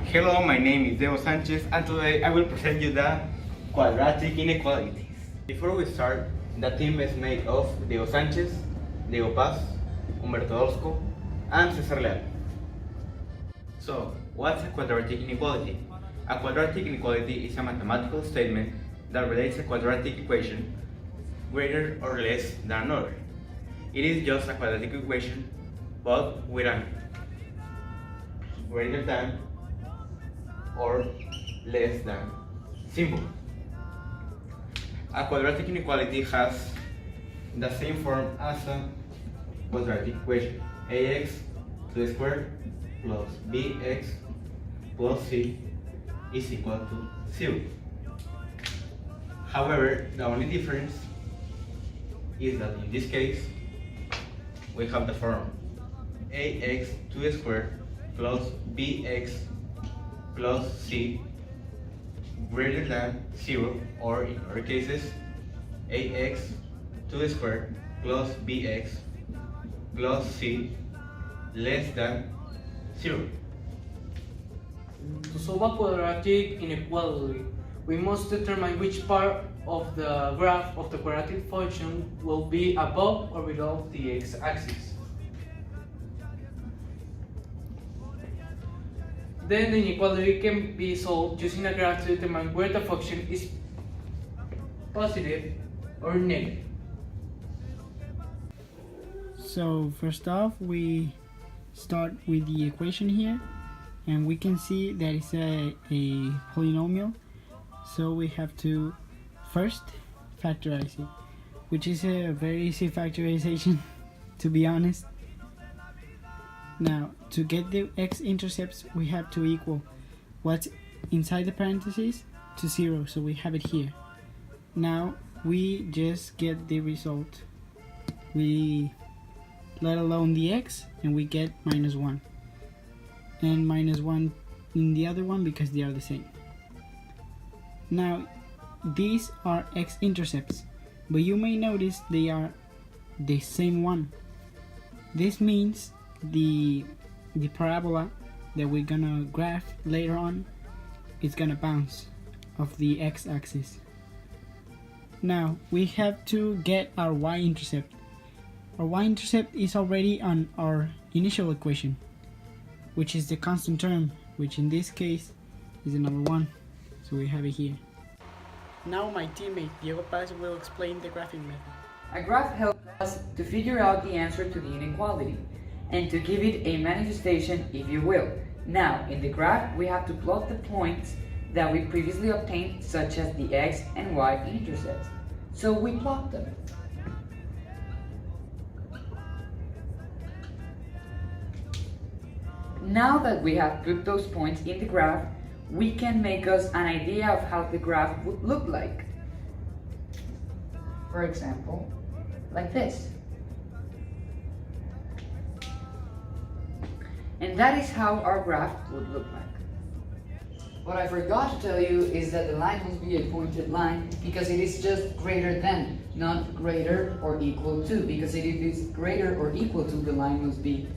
Hello, my name is Diego Sanchez and today I will present you the quadratic inequalities. Before we start, the team is made of Diego Sanchez, Diego Paz, Humberto Orozco, and Cesar Leal. So, what's a quadratic inequality? A quadratic inequality is a mathematical statement that relates a quadratic equation greater or less than another. It is just a quadratic equation, but with an greater than or less than symbol. A quadratic inequality has the same form as a quadratic equation: ax to the square plus bx plus c is equal to 0. However, the only difference is that in this case we have the form ax to the square plus bx plus c greater than 0, or in other cases ax to the square plus bx plus c less than 0. To solve a quadratic inequality, we must determine which part of the graph of the quadratic function will be above or below the x-axis. Then the inequality can be solved using a graph to determine where the function is positive or negative. So first off, we start with the equation here, and we can see that it's a polynomial, so we have to first factorize it, which is a very easy factorization to be honest. Now, to get the x-intercepts, we have to equal what's inside the parentheses to 0, so we have it here. Now we just get the result. We let alone the x, and we get -1, and -1 in the other one because they are the same. Now these are x-intercepts, but you may notice they are the same one. This means the parabola that we're gonna graph later on is gonna bounce off the x-axis. Now we have to get our y-intercept. Our y-intercept is already on our initial equation, which is the constant term, which in this case is the number 1, so we have it here. Now my teammate Diego Paz will explain the graphing method. A graph helps us to figure out the answer to the inequality and to give it a manifestation, if you will. Now, in the graph, we have to plot the points that we previously obtained, such as the x and y intercepts. So we plot them. Now that we have put those points in the graph, we can make us an idea of how the graph would look like. For example, like this. And that is how our graph would look like. What I forgot to tell you is that the line must be a pointed line because it is just greater than, not greater or equal to, because if it is greater or equal to, the line must be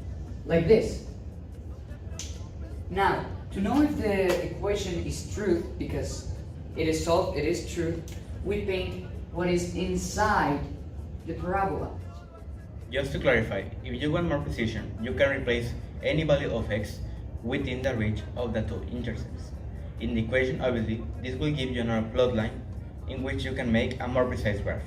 like this. Now, to know if the equation is true, because it is solved, it is true, we paint what is inside the parabola. Just to clarify, if you want more precision, you can replace any value of x within the range of the two intercepts. In the equation, obviously, this will give you another plot line in which you can make a more precise graph.